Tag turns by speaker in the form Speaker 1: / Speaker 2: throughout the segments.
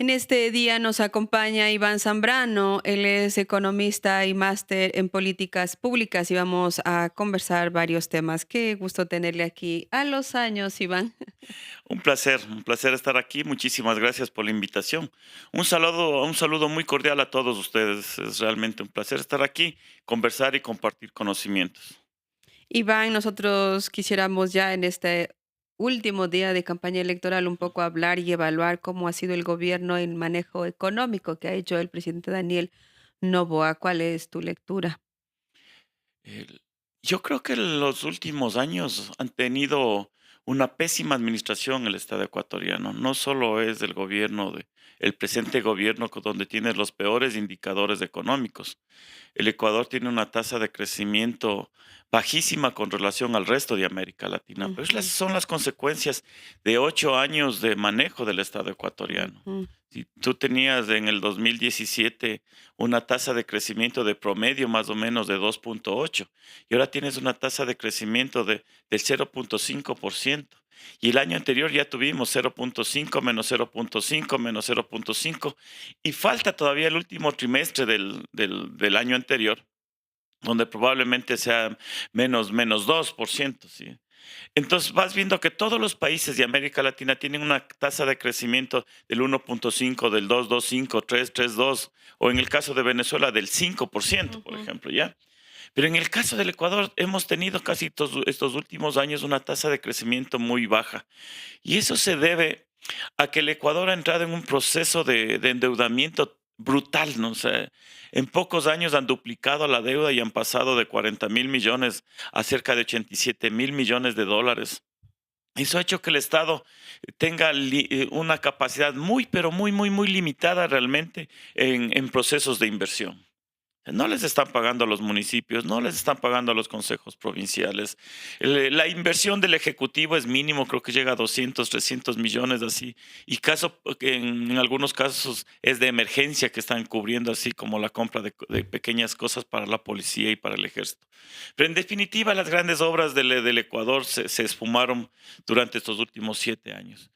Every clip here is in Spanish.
Speaker 1: En este día nos acompaña Iván Zambrano. Él es economista y máster en políticas públicas y vamos a conversar varios temas. Qué gusto tenerle aquí a los años, Iván.
Speaker 2: Un placer estar aquí. Muchísimas gracias por la invitación. Un saludo muy cordial a todos ustedes. Es realmente un placer estar aquí, conversar y compartir conocimientos.
Speaker 1: Iván, nosotros quisiéramos ya en este último día de campaña electoral un poco hablar y evaluar cómo ha sido el gobierno en manejo económico que ha hecho el presidente Daniel Noboa. ¿Cuál es tu lectura?
Speaker 2: El- yo creo que los últimos años han tenido una pésima administración el Estado ecuatoriano. No solo es del gobierno el presente gobierno donde tiene los peores indicadores económicos. El Ecuador tiene una tasa de crecimiento bajísima con relación al resto de América Latina, pero esas
Speaker 1: Ujú,
Speaker 2: son las consecuencias de 8 años de manejo del Estado ecuatoriano.
Speaker 1: ujú,
Speaker 2: Si tú tenías en el 2017 una tasa de crecimiento de promedio más o menos de 2,8 y ahora tienes una tasa de crecimiento del 0,5%. Y el año anterior ya tuvimos 0,5 menos 0,5 menos 0,5 y falta todavía el último trimestre del año anterior, donde probablemente sea menos 2%, ¿sí? Entonces vas viendo que todos los países de América Latina tienen una tasa de crecimiento del 1,5, del 2,25, 3,2, o en el caso de Venezuela del 5%, por
Speaker 1: ujú.
Speaker 2: ejemplo, ¿ya? Pero en el caso del Ecuador hemos tenido casi estos últimos años una tasa de crecimiento muy baja. Y eso se debe a que el Ecuador ha entrado en un proceso de endeudamiento brutal, ¿no? O sea, en pocos años han duplicado la deuda y han pasado de 40.000 millones a cerca de 87.000 millones de dólares. Eso ha hecho que el Estado tenga una capacidad muy, pero muy, muy, muy limitada realmente en procesos de inversión. No les están pagando a los municipios, no les están pagando a los consejos provinciales. La inversión del Ejecutivo es mínimo, creo que llega a 200, 300 millones así. Y en algunos casos es de emergencia que están cubriendo así como la compra de pequeñas cosas para la policía y para el ejército. Pero en definitiva las grandes obras del Ecuador se esfumaron durante estos últimos 7 años.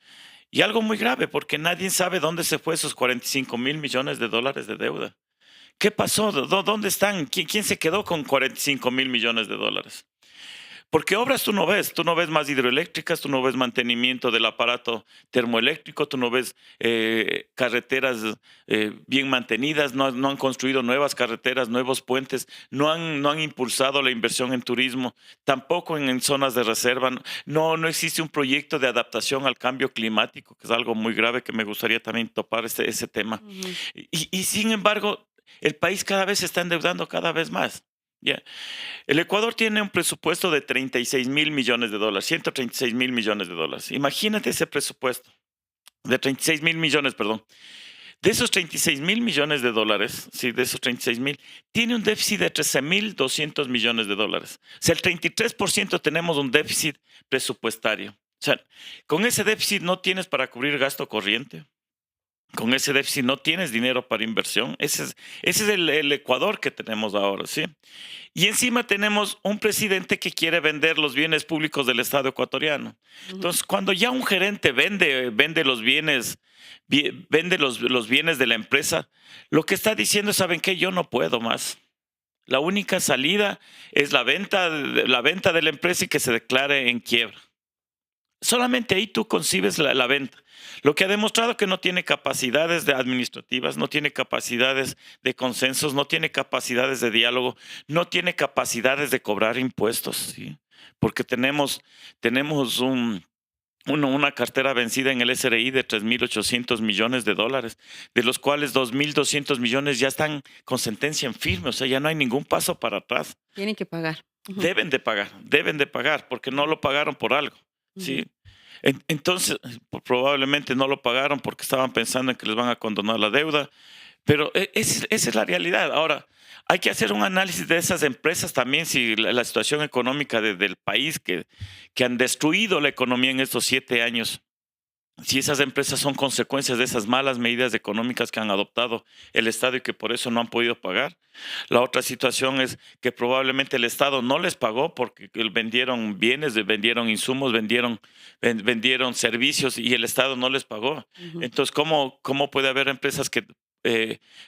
Speaker 2: Y algo muy grave, porque nadie sabe dónde se fue esos 45.000 millones de dólares de deuda. ¿Qué pasó? ¿Dónde están? ¿Quién se quedó con 45.000 millones de dólares? Porque obras tú no ves más hidroeléctricas, tú no ves mantenimiento del aparato termoeléctrico, tú no ves carreteras bien mantenidas, no han construido nuevas carreteras, nuevos puentes, no han impulsado la inversión en turismo, tampoco en zonas de reserva, no existe un proyecto de adaptación al cambio climático, que es algo muy grave que me gustaría también topar ese tema.
Speaker 1: Ujú.
Speaker 2: Y sin embargo, el país cada vez se está endeudando cada vez más. ¿Ya? El Ecuador tiene un presupuesto de 36.000 millones de dólares, 136.000 millones de dólares. Imagínate ese presupuesto de 36.000 millones, perdón. De esos 36.000 millones de dólares, sí, de esos 36.000, tiene un déficit de 13.200 millones de dólares. O sea, el 33% tenemos un déficit presupuestario. O sea, con ese déficit no tienes para cubrir gasto corriente. Con ese déficit no tienes dinero para inversión. Ese es el Ecuador que tenemos ahora, ¿sí? Y encima tenemos un presidente que quiere vender los bienes públicos del Estado ecuatoriano.
Speaker 1: Ujú.
Speaker 2: Entonces, cuando ya un gerente vende los bienes, vende los bienes de la empresa, lo que está diciendo es, ¿saben qué? Yo no puedo más. La única salida es la venta de la empresa y que se declare en quiebra. Solamente ahí tú concibes la venta. Lo que ha demostrado que no tiene capacidades administrativas, no tiene capacidades de consensos, no tiene capacidades de diálogo, no tiene capacidades de cobrar impuestos, ¿sí? Porque tenemos una cartera vencida en el SRI de 3.800 millones de dólares, de los cuales 2.200 millones ya están con sentencia en firme, o sea, ya no hay ningún paso para atrás.
Speaker 1: Tienen que pagar. Ujú,
Speaker 2: Deben de pagar, porque no lo pagaron por algo,
Speaker 1: ujú.
Speaker 2: ¿sí? Entonces, probablemente no lo pagaron porque estaban pensando en que les van a condonar la deuda, pero esa es la realidad. Ahora, hay que hacer un análisis de esas empresas también, si la situación económica del país que han destruido la economía en estos 7 años si esas empresas son consecuencias de esas malas medidas económicas que han adoptado el Estado y que por eso no han podido pagar. La otra situación es que probablemente el Estado no les pagó porque vendieron bienes, vendieron insumos, vendieron servicios y el Estado no les pagó.
Speaker 1: Ujú.
Speaker 2: Entonces, ¿cómo puede haber empresas que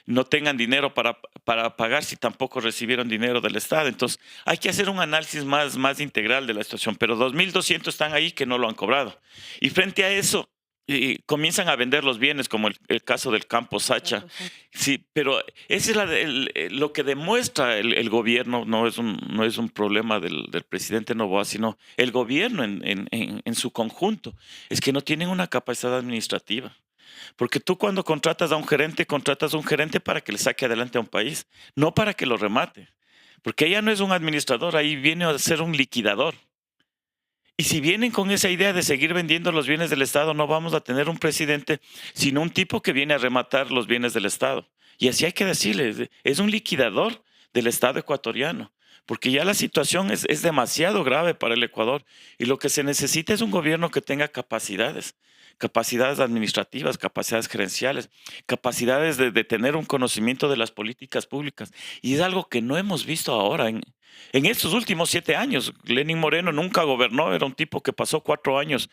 Speaker 2: no tengan dinero para pagar si tampoco recibieron dinero del Estado? Entonces, hay que hacer un análisis más integral de la situación, pero 2.200 están ahí que no lo han cobrado. Y frente a eso, y comienzan a vender los bienes, como el caso del campo Sacha.
Speaker 1: Campo Sacha.
Speaker 2: Sí, pero ese es lo que demuestra el gobierno, no es un problema del presidente Noboa, sino el gobierno en su conjunto, es que no tienen una capacidad administrativa. Porque tú cuando contratas a un gerente para que le saque adelante a un país, no para que lo remate. Porque ella no es un administrador, ahí viene a ser un liquidador. Y si vienen con esa idea de seguir vendiendo los bienes del Estado, no vamos a tener un presidente, sino un tipo que viene a rematar los bienes del Estado. Y así hay que decirle, es un liquidador del Estado ecuatoriano, porque ya la situación es demasiado grave para el Ecuador y lo que se necesita es un gobierno que tenga capacidades administrativas, capacidades gerenciales, capacidades de tener un conocimiento de las políticas públicas. Y es algo que no hemos visto ahora en estos últimos 7 años. Lenín Moreno nunca gobernó, era un tipo que pasó 4 años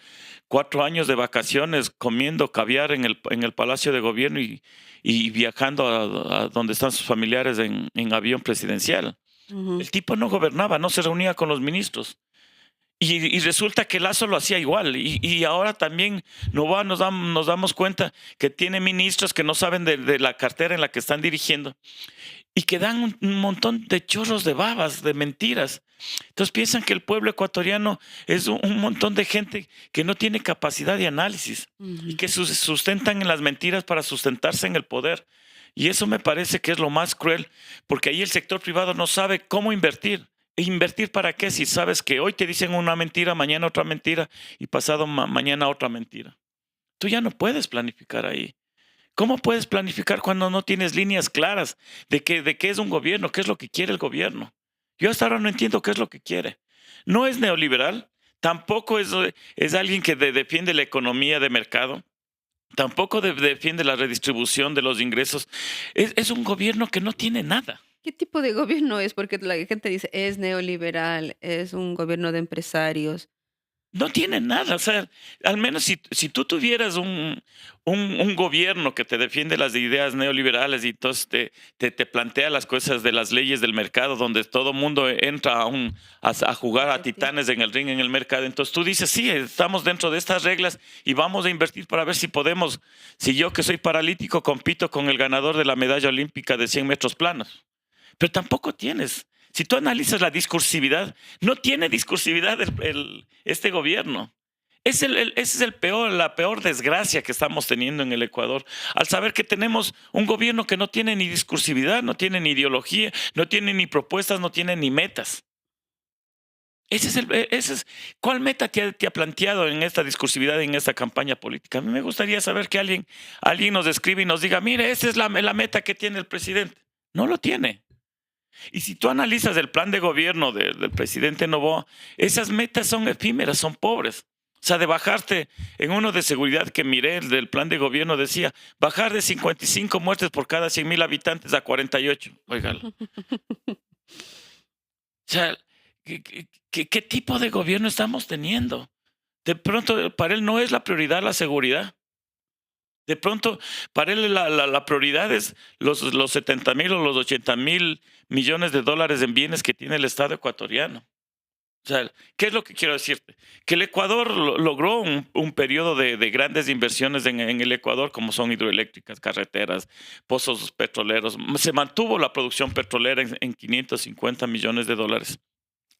Speaker 2: de vacaciones comiendo caviar en el Palacio de Gobierno y viajando a donde están sus familiares en avión presidencial.
Speaker 1: Ujú.
Speaker 2: El tipo no gobernaba, no se reunía con los ministros. Y resulta que Lazo lo hacía igual. Y ahora también nos damos cuenta que tiene ministros que no saben de la cartera en la que están dirigiendo y que dan un montón de chorros de babas, de mentiras. Entonces piensan que el pueblo ecuatoriano es un montón de gente que no tiene capacidad de análisis y
Speaker 1: Ujú.
Speaker 2: que sustentan en las mentiras para sustentarse en el poder. Y eso me parece que es lo más cruel, porque ahí el sector privado no sabe cómo invertir. ¿E invertir para qué? Si sabes que hoy te dicen una mentira, mañana otra mentira y pasado mañana otra mentira. Tú ya no puedes planificar ahí. ¿Cómo puedes planificar cuando no tienes líneas claras de qué es un gobierno, qué es lo que quiere el gobierno? Yo hasta ahora no entiendo qué es lo que quiere. No es neoliberal, tampoco es alguien que defiende la economía de mercado, tampoco defiende la redistribución de los ingresos. Es un gobierno que no tiene nada.
Speaker 1: ¿Qué tipo de gobierno es? Porque la gente dice, es neoliberal, es un gobierno de empresarios.
Speaker 2: No tiene nada, o sea, al menos si tú tuvieras un gobierno que te defiende las ideas neoliberales y entonces te plantea las cosas de las leyes del mercado, donde todo mundo entra a jugar a
Speaker 1: Competir.
Speaker 2: titanes en el ring en el mercado, entonces tú dices, sí, estamos dentro de estas reglas y vamos a invertir para ver si podemos, si yo que soy paralítico compito con el ganador de la medalla olímpica de 100 metros planos. Pero tampoco tienes. Si tú analizas la discursividad, no tiene discursividad este gobierno. Ese es la peor desgracia que estamos teniendo en el Ecuador, al saber que tenemos un gobierno que no tiene ni discursividad, no tiene ni ideología, no tiene ni propuestas, no tiene ni metas. ¿Cuál meta te ha planteado en esta discursividad, en esta campaña política? A mí me gustaría saber que alguien nos escribe y nos diga, mire, esa es la meta que tiene el presidente. No lo tiene. Y si tú analizas el plan de gobierno del presidente Noboa, esas metas son efímeras, son pobres. O sea, de bajarte en uno de seguridad que miré, el del plan de gobierno decía, bajar de 55 muertes por cada 100,000 habitantes a 48. Oigan, o sea, ¿qué tipo de gobierno estamos teniendo? De pronto, para él no es la prioridad la seguridad. De pronto, para él la prioridad es los 70,000 o los 80,000 millones de dólares en bienes que tiene el Estado ecuatoriano. O sea, ¿qué es lo que quiero decirte? Que el Ecuador logró un periodo de grandes inversiones en el Ecuador, como son hidroeléctricas, carreteras, pozos petroleros. Se mantuvo la producción petrolera en 550 millones de dólares.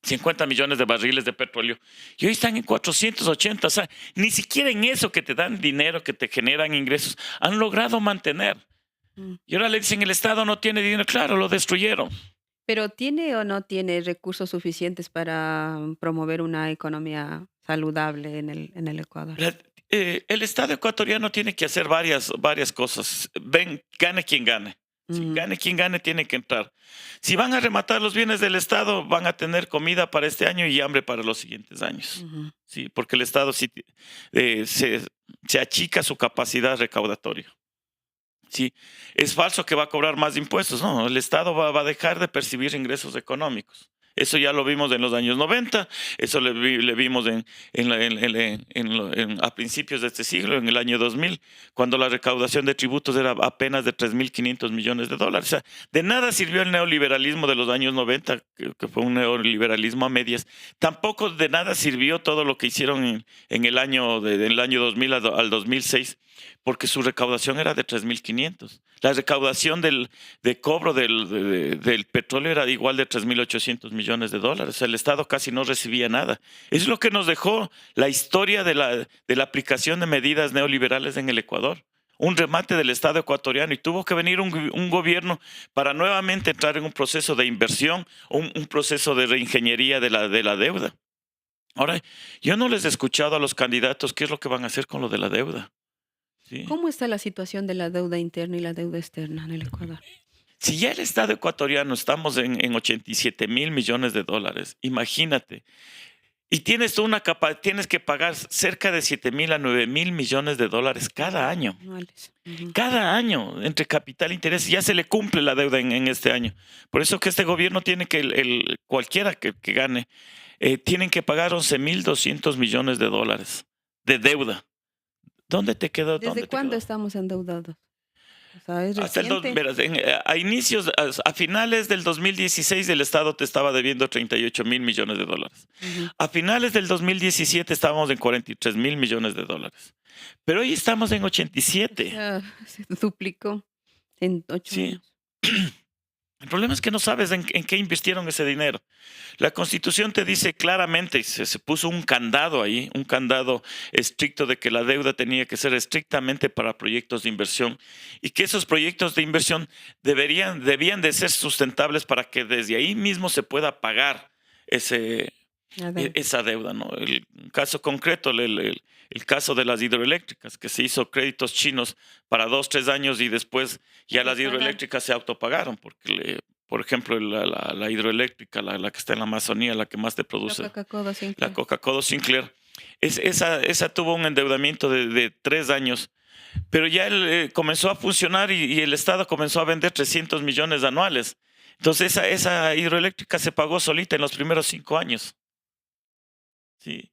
Speaker 2: 50 millones de barriles de petróleo. Y hoy están en 480. O sea, ni siquiera en eso que te dan dinero, que te generan ingresos, han logrado mantener.
Speaker 1: Mm.
Speaker 2: Y ahora le dicen, el Estado no tiene dinero. Claro, lo destruyeron.
Speaker 1: Pero ¿tiene o no tiene recursos suficientes para promover una economía saludable en el Ecuador?
Speaker 2: El Estado ecuatoriano tiene que hacer varias cosas. Gane quien gane. Si
Speaker 1: Mm,
Speaker 2: gane quien gane, tiene que entrar. Si van a rematar los bienes del Estado, van a tener comida para este año y hambre para los siguientes años.
Speaker 1: ujú.
Speaker 2: Sí, porque el Estado sí, se achica su capacidad recaudatoria. Sí, es falso que va a cobrar más impuestos. No, el Estado va a dejar de percibir ingresos económicos. Eso ya lo vimos en los años 90, eso le vimos a principios de este siglo, en el año 2000, cuando la recaudación de tributos era apenas de 3.500 millones de dólares. O sea, de nada sirvió el neoliberalismo de los años 90, que fue un neoliberalismo a medias. Tampoco de nada sirvió todo lo que hicieron del año 2000 al 2006, porque su recaudación era de 3.500. La recaudación de cobro del petróleo era igual de 3.800 millones de dólares. O sea, el Estado casi no recibía nada. Es lo que nos dejó la historia de la aplicación de medidas neoliberales en el Ecuador. Un remate del Estado ecuatoriano, y tuvo que venir un gobierno para nuevamente entrar en un proceso de inversión, un proceso de reingeniería de la deuda. Ahora, yo no les he escuchado a los candidatos qué es lo que van a hacer con lo de la deuda. ¿Sí?
Speaker 1: ¿Cómo está la situación de la deuda interna y la deuda externa en el Ecuador?
Speaker 2: Si ya el Estado ecuatoriano estamos en 87.000 millones de dólares, imagínate, y tienes que pagar cerca de 7.000 a 9.000 millones de dólares cada año.
Speaker 1: Anuales. Ujú.
Speaker 2: Cada año, entre capital e interés, ya se le cumple la deuda en este año. Por eso que este gobierno tiene que, cualquiera que gane, tienen que pagar 11.200 millones de dólares de deuda. ¿Dónde te quedó?
Speaker 1: ¿Desde
Speaker 2: ¿Dónde te
Speaker 1: cuándo
Speaker 2: quedó?
Speaker 1: estamos endeudados? O sea, ¿es
Speaker 2: Hasta
Speaker 1: reciente?
Speaker 2: verás, a finales del 2016 el Estado te estaba debiendo 38.000 millones de dólares.
Speaker 1: Ujú.
Speaker 2: A finales del 2017 estábamos en 43.000 millones de dólares. Pero hoy estamos en
Speaker 1: O
Speaker 2: 87.
Speaker 1: sea, se duplicó en 8
Speaker 2: Sí.
Speaker 1: años.
Speaker 2: El problema es que no sabes en qué invirtieron ese dinero. La Constitución te dice claramente, se puso un candado ahí, un candado estricto de que la deuda tenía que ser estrictamente para proyectos de inversión, y que esos proyectos de inversión debían de ser sustentables para que desde ahí mismo se pueda pagar ese,
Speaker 1: La deuda.
Speaker 2: esa deuda, ¿no? El caso concreto, el caso de las hidroeléctricas, que se hizo créditos chinos para 2, 3 años, y después
Speaker 1: Ya
Speaker 2: ya
Speaker 1: no
Speaker 2: las
Speaker 1: pagan.
Speaker 2: hidroeléctricas se autopagaron, porque, por ejemplo, la hidroeléctrica, la que está en la Amazonía, la que más te
Speaker 1: La
Speaker 2: produce,
Speaker 1: Coca-Cola
Speaker 2: la
Speaker 1: Sinclair.
Speaker 2: Coca-Cola Sinclair, esa tuvo un endeudamiento de 3 años, pero ya comenzó a funcionar, y el Estado comenzó a vender 300 millones anuales. Entonces esa hidroeléctrica se pagó solita en los primeros 5 años. Sí.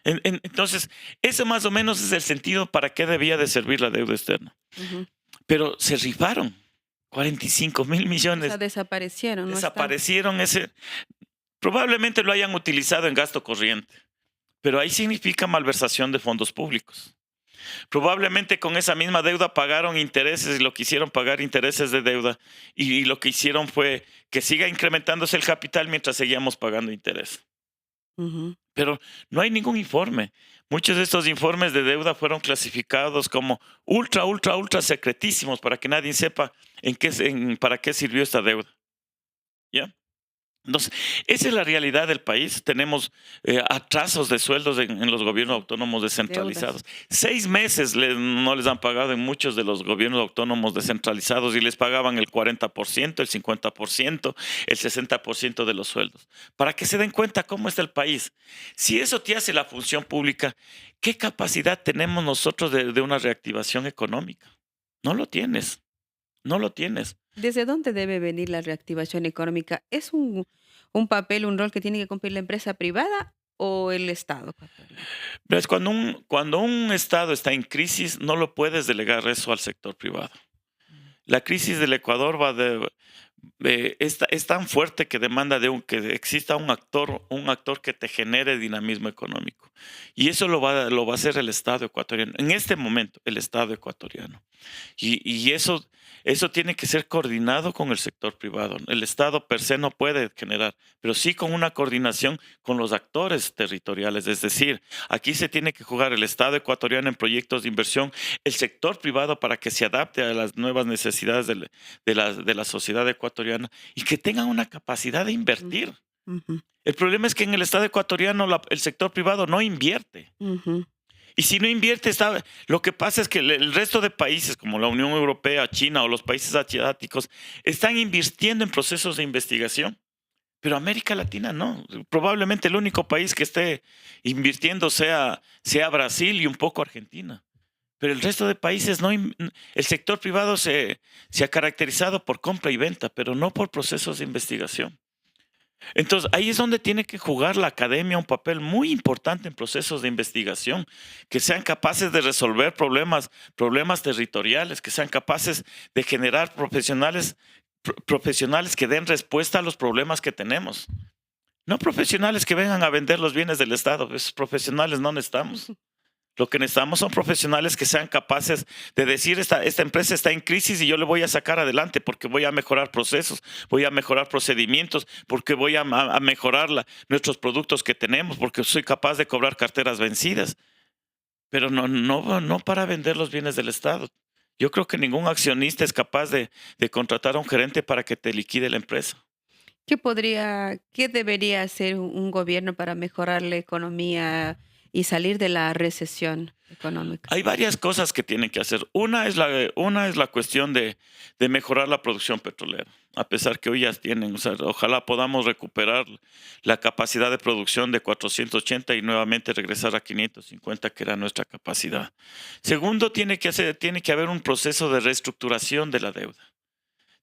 Speaker 2: Entonces, ese más o menos es el sentido para qué debía de servir la deuda externa.
Speaker 1: Ujú.
Speaker 2: Pero se rifaron 45.000
Speaker 1: O sea,
Speaker 2: millones,
Speaker 1: desaparecieron, no están.
Speaker 2: desaparecieron probablemente lo hayan utilizado en gasto corriente, pero ahí significa malversación de fondos públicos. Probablemente con esa misma deuda pagaron intereses, y lo que hicieron pagar intereses de deuda, y lo que hicieron fue que siga incrementándose el capital mientras seguíamos pagando interés.
Speaker 1: Ujú.
Speaker 2: Pero no hay ningún informe. Muchos de estos informes de deuda fueron clasificados como ultra, ultra, ultra secretísimos, para que nadie sepa para qué sirvió esta deuda. ¿Ya? Entonces, esa es la realidad del país. Tenemos atrasos de sueldos en los gobiernos autónomos
Speaker 1: Deudas.
Speaker 2: descentralizados. 6 meses no les han pagado en muchos de los gobiernos autónomos descentralizados, y les pagaban el 40%, el 50%, el 60% de los sueldos. Para que se den cuenta cómo está el país. Si eso te hace la función pública, ¿qué capacidad tenemos nosotros de una reactivación económica? No lo tienes, no lo tienes.
Speaker 1: ¿Desde dónde debe venir la reactivación económica? ¿Es un papel, un rol que tiene que cumplir la empresa privada o el Estado ecuatoriano?
Speaker 2: Ves, cuando un Estado está en crisis, no lo puedes delegar eso al sector privado.
Speaker 1: Mm.
Speaker 2: La crisis del Ecuador es tan fuerte que demanda que exista un actor que te genere dinamismo económico. Y eso lo va a hacer el Estado ecuatoriano. En este momento, el Estado ecuatoriano. Y eso tiene que ser coordinado con el sector privado. El Estado per se no puede generar, pero sí con una coordinación con los actores territoriales. Es decir, aquí se tiene que jugar el Estado ecuatoriano en proyectos de inversión, el sector privado para que se adapte a las nuevas necesidades de la sociedad ecuatoriana, y que tengan una capacidad de
Speaker 1: Ujú,
Speaker 2: invertir.
Speaker 1: ujú,
Speaker 2: El problema es que en el Estado ecuatoriano el sector privado no invierte.
Speaker 1: ujú.
Speaker 2: Y si no invierte, lo que pasa es que el resto de países como la Unión Europea, China o los países asiáticos están invirtiendo en procesos de investigación, pero América Latina no. Probablemente el único país que esté invirtiendo sea Brasil y un poco Argentina. Pero el resto de países no. El sector privado se ha caracterizado por compra y venta, pero no por procesos de investigación. Entonces, ahí es donde tiene que jugar la academia un papel muy importante en procesos de investigación, que sean capaces de resolver problemas territoriales, que sean capaces de generar profesionales que den respuesta a los problemas que tenemos. No profesionales que vengan a vender los bienes del Estado, esos profesionales no necesitamos. Lo que necesitamos son profesionales que sean capaces de decir esta empresa está en crisis y yo le voy a sacar adelante porque voy a mejorar procesos, voy a mejorar procedimientos, porque voy a mejorar nuestros productos que tenemos, porque soy capaz de cobrar carteras vencidas. Pero no para vender los bienes del Estado. Yo creo que ningún accionista es capaz de contratar a un gerente para que te liquide la empresa.
Speaker 1: Qué debería hacer un gobierno para mejorar la economía y salir de la recesión económica?
Speaker 2: Hay varias cosas que tienen que hacer. Una es la cuestión de mejorar la producción petrolera, a pesar que hoy ya tienen, o sea, ojalá podamos recuperar la capacidad de producción de 480 y nuevamente regresar a 550, que era nuestra capacidad. Segundo, tiene que haber un proceso de reestructuración de la deuda.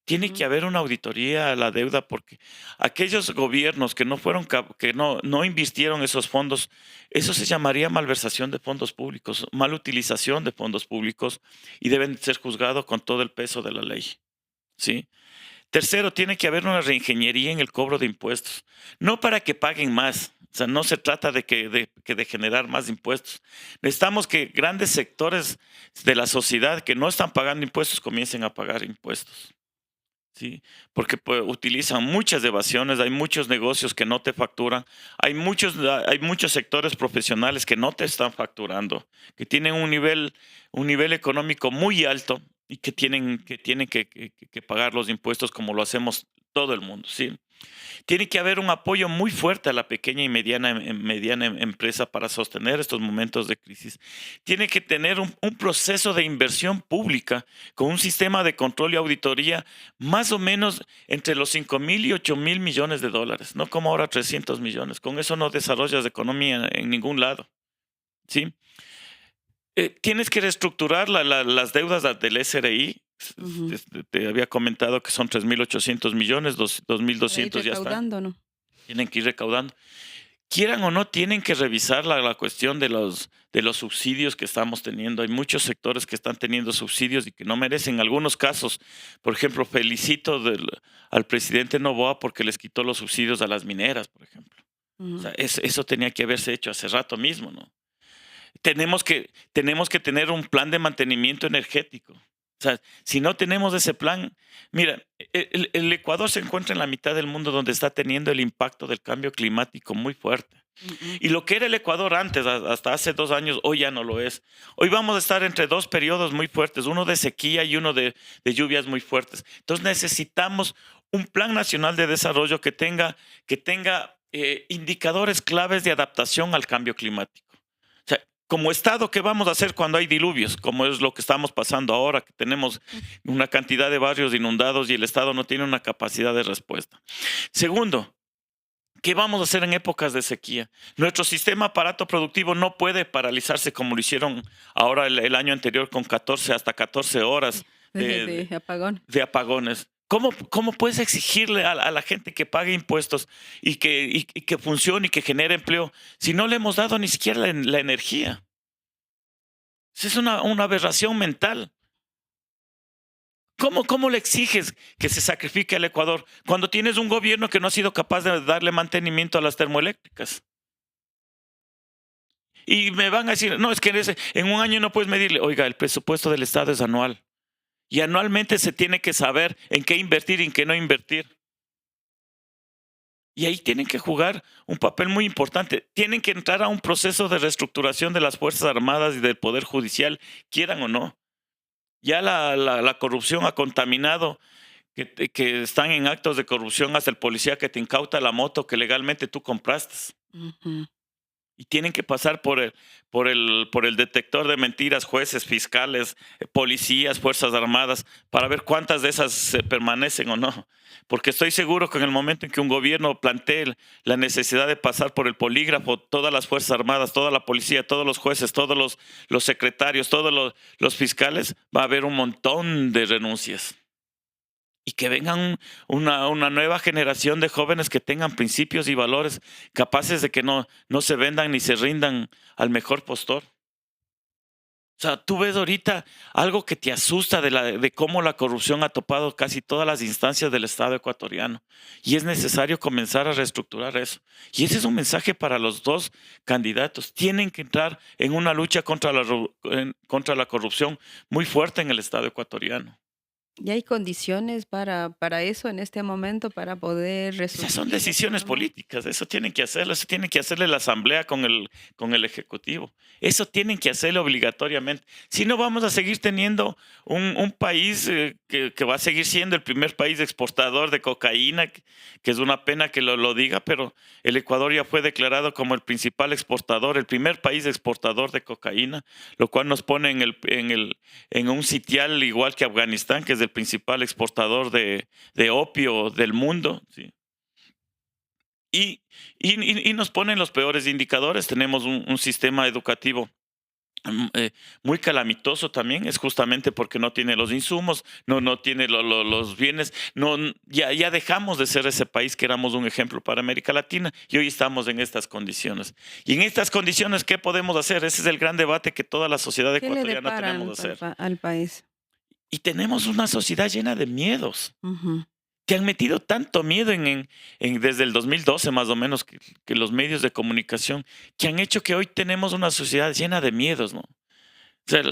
Speaker 2: Tiene que
Speaker 1: Ujú,
Speaker 2: haber una auditoría a la deuda porque aquellos gobiernos que no invirtieron esos fondos, eso se llamaría malversación de fondos públicos, mal utilización de fondos públicos y deben ser juzgados con todo el peso de la ley. ¿Sí? Tercero, tiene que haber una reingeniería en el cobro de impuestos, no para que paguen más. O sea, no se trata de generar más impuestos. Necesitamos que grandes sectores de la sociedad que no están pagando impuestos comiencen a pagar impuestos. Sí, porque utilizan muchas evasiones, hay muchos negocios que no te facturan, hay muchos sectores profesionales que no te están facturando, que tienen un nivel económico muy alto y que tienen que pagar los impuestos como lo hacemos todo el mundo, ¿sí? Tiene que haber un apoyo muy fuerte a la pequeña y mediana empresa para sostener estos momentos de crisis. Tiene que tener un proceso de inversión pública con un sistema de control y auditoría más o menos entre los 5,000 y 8,000 millones de dólares, no como ahora 300 millones. Con eso no desarrollas economía en ningún lado. ¿Sí? Tienes que reestructurar las deudas del SRI.
Speaker 1: ujú.
Speaker 2: Te había comentado que son 3,800 millones,
Speaker 1: Para ir
Speaker 2: 2,200 ya están.
Speaker 1: recaudando, ¿no?
Speaker 2: Tienen que ir recaudando. Quieran o no, tienen que revisar la cuestión de los subsidios que estamos teniendo. Hay muchos sectores que están teniendo subsidios y que no merecen. En algunos casos, por ejemplo, felicito al presidente Noboa porque les quitó los subsidios a las mineras, por ejemplo. O
Speaker 1: Ujú.
Speaker 2: sea, eso tenía que haberse hecho hace rato mismo, ¿no? Tenemos que tener un plan de mantenimiento energético. O sea, si no tenemos ese plan, mira, el Ecuador se encuentra en la mitad del mundo donde está teniendo el impacto del cambio climático muy fuerte.
Speaker 1: Mm,
Speaker 2: Y lo que era el Ecuador antes, hasta hace 2 años, hoy ya no lo es. Hoy vamos a estar entre dos periodos muy fuertes, uno de sequía y uno de lluvias muy fuertes. Entonces necesitamos un plan nacional de desarrollo que tenga indicadores claves de adaptación al cambio climático. O sea, como Estado, ¿qué vamos a hacer cuando hay diluvios? Como es lo que estamos pasando ahora, que tenemos una cantidad de barrios inundados y el Estado no tiene una capacidad de respuesta. Segundo, ¿qué vamos a hacer en épocas de sequía? Nuestro sistema aparato productivo no puede paralizarse como lo hicieron ahora el año anterior con hasta 14 horas de,
Speaker 1: de apagón.
Speaker 2: de apagones. ¿Cómo puedes exigirle a la gente que pague impuestos y que funcione y que genere empleo si no le hemos dado ni siquiera la energía? Esa es una aberración mental. ¿Cómo le exiges que se sacrifique al Ecuador cuando tienes un gobierno que no ha sido capaz de darle mantenimiento a las termoeléctricas? Y me van a decir, no, es que en un año no puedes medirle. Oiga, el presupuesto del Estado es anual. Y anualmente se tiene que saber en qué invertir y en qué no invertir. Y ahí tienen que jugar un papel muy importante. Tienen que entrar a un proceso de reestructuración de las Fuerzas Armadas y del Poder Judicial, quieran o no. Ya la corrupción ha contaminado, que están en actos de corrupción hasta el policía que te incauta la moto que legalmente tú compraste.
Speaker 1: Ujú.
Speaker 2: Y tienen que pasar por el detector de mentiras, jueces, fiscales, policías, fuerzas armadas, para ver cuántas de esas permanecen o no. Porque estoy seguro que en el momento en que un gobierno plantee la necesidad de pasar por el polígrafo, todas las fuerzas armadas, toda la policía, todos los jueces, todos los secretarios, todos los fiscales, va a haber un montón de renuncias. Y que vengan una nueva generación de jóvenes que tengan principios y valores capaces de que no se vendan ni se rindan al mejor postor. O sea, tú ves ahorita algo que te asusta de cómo la corrupción ha topado casi todas las instancias del Estado ecuatoriano. Y es necesario comenzar a reestructurar eso. Y ese es un mensaje para los dos candidatos. Tienen que entrar en una lucha contra la corrupción muy fuerte en el Estado ecuatoriano.
Speaker 1: ¿Y hay condiciones para eso en este momento, para poder
Speaker 2: Esas son
Speaker 1: resurgir la
Speaker 2: decisiones
Speaker 1: economía?
Speaker 2: políticas, eso tienen que hacerlo, eso tiene que hacerle la asamblea con el ejecutivo. Eso tienen que hacerlo obligatoriamente. Si no, vamos a seguir teniendo un país que va a seguir siendo el primer país exportador de cocaína, que es una pena que lo diga, pero el Ecuador ya fue declarado como el principal exportador, el primer país exportador de cocaína, lo cual nos pone en un sitial igual que Afganistán, que es el principal exportador de opio del mundo, ¿sí? Y nos ponen los peores indicadores. Tenemos un sistema educativo muy calamitoso también, es justamente porque no tiene los insumos, no tiene los bienes, ya dejamos de ser ese país que éramos un ejemplo para América Latina y hoy estamos en estas condiciones. Y en estas condiciones, ¿qué podemos hacer? Ese es el gran debate que toda la sociedad
Speaker 1: ¿Qué le
Speaker 2: ecuatoriana
Speaker 1: depara
Speaker 2: tenemos que hacer.
Speaker 1: al país?
Speaker 2: Y tenemos una sociedad llena de miedos
Speaker 1: Ujú.
Speaker 2: que han metido tanto miedo desde el 2012 más o menos, que los medios de comunicación, que han hecho que hoy tenemos una sociedad llena de miedos, ¿no? O sea,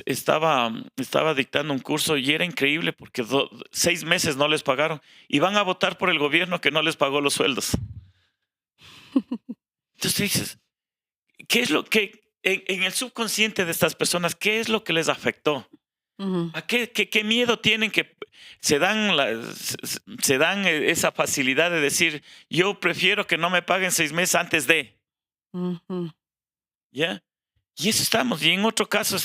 Speaker 2: estaba dictando un curso y era increíble porque 6 meses no les pagaron y van a votar por el gobierno que no les pagó los sueldos. Entonces dices, ¿qué es lo que en el subconsciente de estas personas, qué es lo que les afectó?
Speaker 1: Ujú,
Speaker 2: ¿A qué miedo tienen que se dan esa facilidad de decir, yo prefiero que no me paguen 6 meses antes de,
Speaker 1: ujú,
Speaker 2: ¿ya? Y eso estamos. Y en otro caso,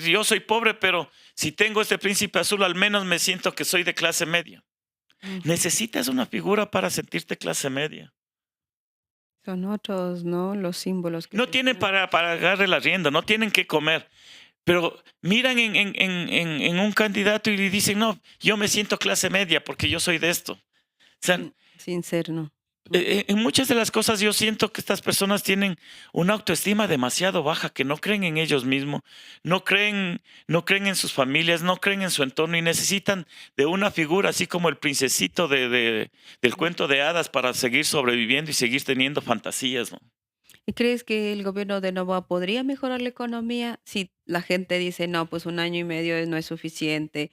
Speaker 2: yo soy pobre, pero si tengo este príncipe azul, al menos me siento que soy de clase media.
Speaker 1: ujú.
Speaker 2: Necesitas una figura para sentirte clase media.
Speaker 1: Son otros, ¿no? Los símbolos que
Speaker 2: No
Speaker 1: se
Speaker 2: tienen
Speaker 1: están.
Speaker 2: para agarrar la rienda, no tienen que comer. Pero miran en un candidato y le dicen, no, yo me siento clase media porque yo soy de esto. O sea,
Speaker 1: Sin ser, ¿no? Mm,
Speaker 2: en muchas de las cosas yo siento que estas personas tienen una autoestima demasiado baja, que no creen en ellos mismos, no creen en sus familias, no creen en su entorno y necesitan de una figura así como el princesito del
Speaker 1: mm.
Speaker 2: cuento de hadas para seguir sobreviviendo y seguir teniendo fantasías, ¿no?
Speaker 1: ¿Y crees que el gobierno de Noboa podría mejorar la economía si la gente dice, no, pues 1 año y medio no es suficiente?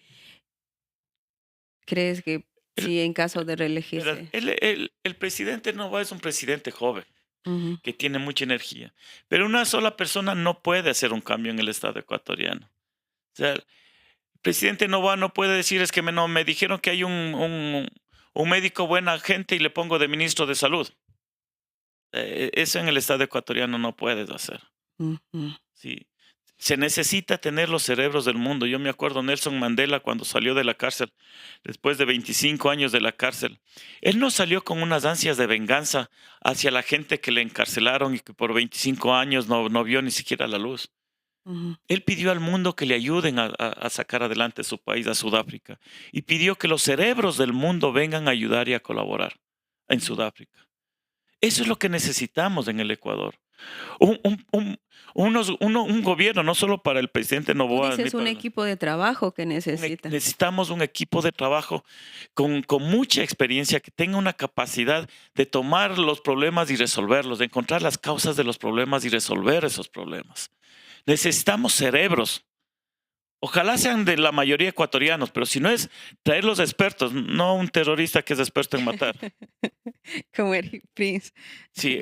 Speaker 1: ¿Crees que
Speaker 2: El,
Speaker 1: sí en caso de
Speaker 2: verás,
Speaker 1: reelegirse?
Speaker 2: el presidente Novoa es un presidente joven
Speaker 1: Ujú,
Speaker 2: que tiene mucha energía, pero una sola persona no puede hacer un cambio en el Estado ecuatoriano. O sea, el presidente Novoa no puede decir es que no, me dijeron que hay un médico buena gente y le pongo de ministro de salud. Eso en el Estado ecuatoriano no puedes hacer.
Speaker 1: ujú,
Speaker 2: Sí. Se necesita tener los cerebros del mundo. Yo me acuerdo Nelson Mandela cuando salió de la cárcel, después de 25 años de la cárcel. Él no salió con unas ansias de venganza hacia la gente que le encarcelaron y que por 25 años no vio ni siquiera la luz.
Speaker 1: ujú.
Speaker 2: Él pidió al mundo que le ayuden a sacar adelante su país, a Sudáfrica, y pidió que los cerebros del mundo vengan a ayudar y a colaborar en Sudáfrica. Eso es lo que necesitamos en el Ecuador. Un gobierno, no solo para el presidente
Speaker 1: Tú
Speaker 2: Noboa, ni
Speaker 1: dices un
Speaker 2: para
Speaker 1: equipo de trabajo que necesita.
Speaker 2: necesitamos un equipo de trabajo con mucha experiencia que tenga una capacidad de tomar los problemas y resolverlos, de encontrar las causas de los problemas y resolver esos problemas. Necesitamos cerebros. Ojalá sean de la mayoría ecuatorianos, pero si no es traer los expertos, no un terrorista que es experto en matar.
Speaker 1: Como Eric Prince.
Speaker 2: Sí,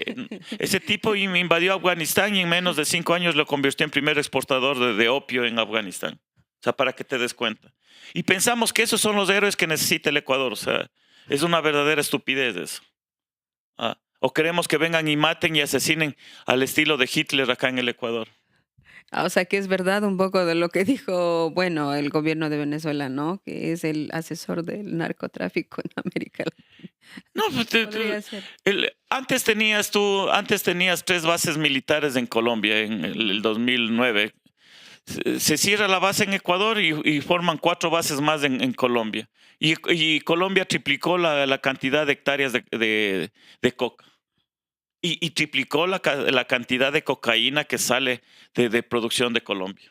Speaker 2: ese tipo invadió Afganistán y en menos de 5 años lo convirtió en primer exportador de opio en Afganistán. O sea, para que te des cuenta. Y pensamos que esos son los héroes que necesita el Ecuador. O sea, es una verdadera estupidez eso. Ah, ¿O queremos que vengan y maten y asesinen al estilo de Hitler acá en el Ecuador?
Speaker 1: O sea, que es verdad un poco de lo que dijo, bueno, el gobierno de Venezuela, ¿no? Que es el asesor del narcotráfico en América Latina.
Speaker 2: No, pues,
Speaker 1: Podría ser.
Speaker 2: antes tenías 3 bases militares en Colombia en el 2009. Se cierra la base en Ecuador y forman 4 bases más en Colombia. Y Colombia triplicó la cantidad de hectáreas de coca. Y triplicó la cantidad de cocaína que sale de producción de Colombia.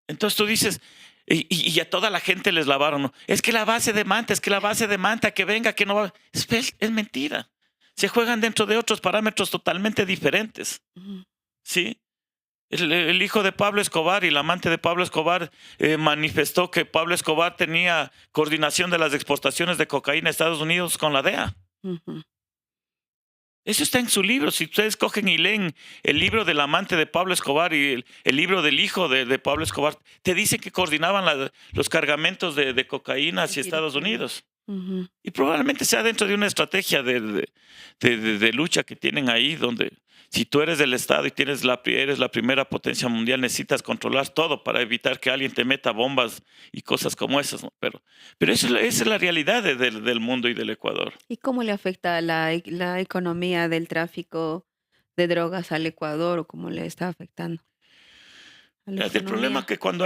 Speaker 2: Entonces tú dices, y a toda la gente les lavaron, ¿no? Es que la base de Manta, es que la base de Manta, que venga, que no va. Es mentira. Se juegan dentro de otros parámetros totalmente diferentes.
Speaker 1: Ujú.
Speaker 2: ¿Sí? El hijo de Pablo Escobar y el amante de Pablo Escobar manifestó que Pablo Escobar tenía coordinación de las exportaciones de cocaína a Estados Unidos con la DEA.
Speaker 1: Ujú.
Speaker 2: Eso está en su libro. Si ustedes cogen y leen el libro del amante de Pablo Escobar y el libro del hijo de Pablo Escobar, te dice que coordinaban los cargamentos de cocaína hacia Estados
Speaker 1: Filipinas.
Speaker 2: Unidos.
Speaker 1: Ujú.
Speaker 2: Y probablemente sea dentro de una estrategia de lucha que tienen ahí, donde si tú eres del Estado y eres la primera potencia mundial, necesitas controlar todo para evitar que alguien te meta bombas y cosas como esas, ¿no? Pero esa es la realidad del mundo y del Ecuador.
Speaker 1: ¿Y cómo le afecta la economía del tráfico de drogas al Ecuador o cómo le está afectando a la
Speaker 2: El problema es
Speaker 1: economía?
Speaker 2: que cuando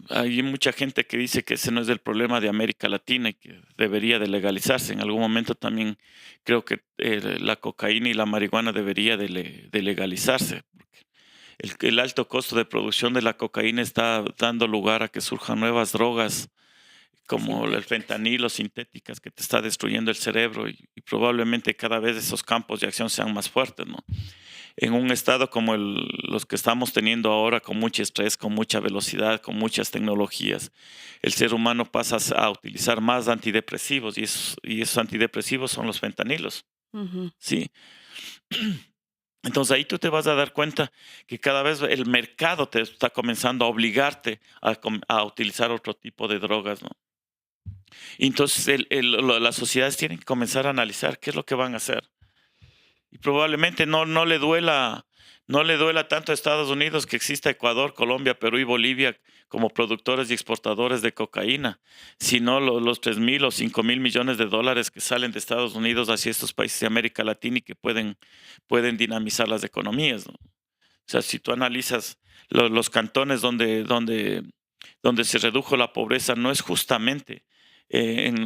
Speaker 2: hay mucha gente que dice que ese no es el problema de América Latina y que debería de legalizarse. En algún momento también creo que la cocaína y la marihuana debería de legalizarse. Porque el alto costo de producción de la cocaína está dando lugar a que surjan nuevas drogas como el
Speaker 1: Sintéticas.
Speaker 2: fentanilo, sintéticas, que te está destruyendo el cerebro y probablemente cada vez esos campos de acción sean más fuertes, ¿no? En un estado como los que estamos teniendo ahora, con mucho estrés, con mucha velocidad, con muchas tecnologías, el ser humano pasa a utilizar más antidepresivos y esos antidepresivos son los fentanilos,
Speaker 1: Ujú.
Speaker 2: ¿sí? Entonces ahí tú te vas a dar cuenta que cada vez el mercado te está comenzando a obligarte a utilizar otro tipo de drogas, ¿no? Y entonces las sociedades tienen que comenzar a analizar qué es lo que van a hacer. Y probablemente no le duela tanto a Estados Unidos que exista Ecuador, Colombia, Perú y Bolivia como productores y exportadores de cocaína, sino los 3.000 o 5.000 millones de dólares que salen de Estados Unidos hacia estos países de América Latina y que pueden dinamizar las economías, ¿no? O sea, si tú analizas los cantones donde se redujo la pobreza, no es justamente en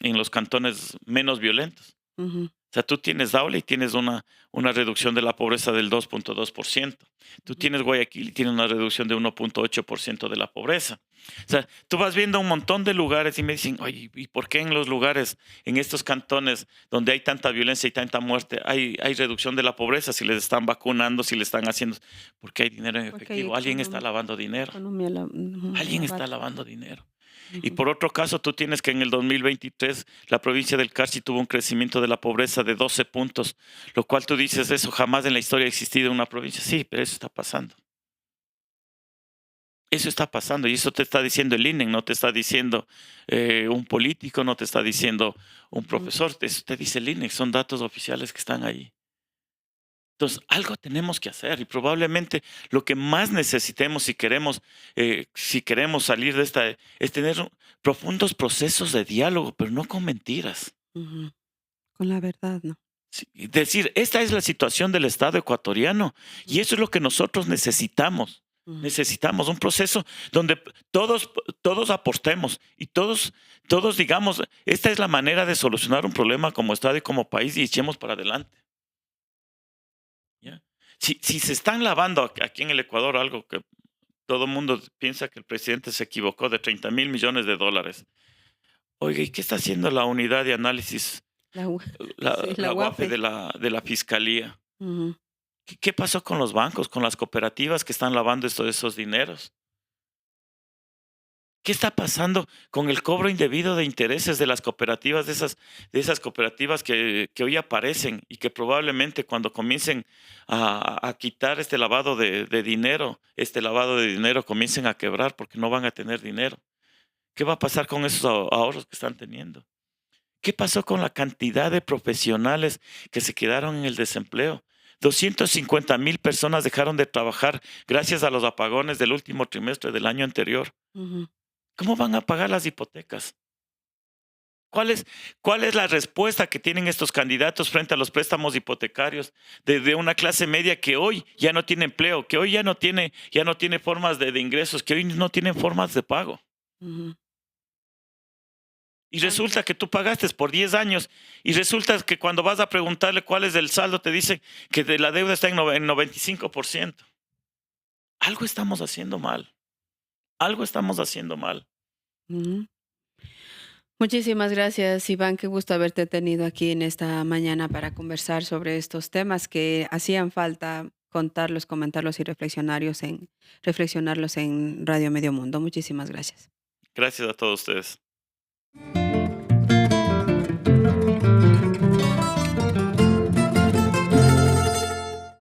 Speaker 2: los cantones menos violentos.
Speaker 1: Ujú.
Speaker 2: O sea, tú tienes Daule y tienes una reducción de la pobreza del 2.2%. Tú
Speaker 1: Ujú.
Speaker 2: tienes Guayaquil y tienes una reducción de 1.8% de la pobreza. O sea, tú vas viendo un montón de lugares y me dicen, oye, ¿y por qué en los lugares, en estos cantones donde hay tanta violencia y tanta muerte, hay reducción de la pobreza si les están vacunando, si le están haciendo? Porque hay dinero en
Speaker 1: Porque hay
Speaker 2: efectivo. Alguien está lavando dinero.
Speaker 1: economía ujú,
Speaker 2: Alguien está
Speaker 1: lavada.
Speaker 2: lavando dinero. Y
Speaker 1: Ujú.
Speaker 2: por otro caso, tú tienes que en el 2023 la provincia del Carchi tuvo un crecimiento de la pobreza de 12 puntos, lo cual tú dices, eso jamás en la historia ha existido en una provincia. Sí, pero eso está pasando. Eso está pasando y eso te está diciendo el INE, no te está diciendo un político, no te está diciendo un
Speaker 1: Ujú.
Speaker 2: profesor, eso te dice el INE, son datos oficiales que están ahí. Entonces, algo tenemos que hacer y probablemente lo que más necesitemos si queremos salir de esta, es tener profundos procesos de diálogo, pero no con mentiras.
Speaker 1: Ujú. Con la verdad, ¿no?
Speaker 2: Sí, y decir, esta es la situación del Estado ecuatoriano y eso es lo que nosotros necesitamos.
Speaker 1: Ujú.
Speaker 2: Necesitamos un proceso donde todos aportemos y todos digamos, esta es la manera de solucionar un problema como Estado y como país y echemos para adelante. ¿Ya? Si se están lavando aquí en el Ecuador algo que todo el mundo piensa que el presidente se equivocó de 30.000 millones de dólares. Oiga, ¿y qué está haciendo la unidad de análisis,
Speaker 1: La U sí,
Speaker 2: la
Speaker 1: la
Speaker 2: UAFE
Speaker 1: UAFE.
Speaker 2: de la fiscalía?
Speaker 1: Ujú.
Speaker 2: ¿Qué pasó con los bancos, con las cooperativas que están lavando esos dineros? ¿Qué está pasando con el cobro indebido de intereses de las cooperativas, de esas cooperativas que hoy aparecen y que probablemente cuando comiencen a quitar este lavado de dinero comiencen a quebrar porque no van a tener dinero? ¿Qué va a pasar con esos ahorros que están teniendo? ¿Qué pasó con la cantidad de profesionales que se quedaron en el desempleo? 250,000 personas dejaron de trabajar gracias a los apagones del último trimestre del año anterior.
Speaker 1: Ujú.
Speaker 2: ¿Cómo van a pagar las hipotecas? ¿Cuál es, cuál es la respuesta que tienen estos candidatos frente a los préstamos hipotecarios de una clase media que hoy ya no tiene empleo, que hoy ya no tiene formas de ingresos, que hoy no tienen formas de pago?
Speaker 1: Ujú.
Speaker 2: Y
Speaker 1: Ah,
Speaker 2: resulta que tú pagaste por 10 años y resulta que cuando vas a preguntarle cuál es el saldo te dicen que la deuda está en 95%. Algo estamos haciendo mal, algo estamos haciendo mal.
Speaker 1: ujú. Muchísimas gracias, Iván. Qué gusto haberte tenido aquí en esta mañana para conversar sobre estos temas que hacían falta contarlos, comentarlos y reflexionarlos en Radio Medio Mundo. Muchísimas gracias.
Speaker 2: Gracias a todos ustedes.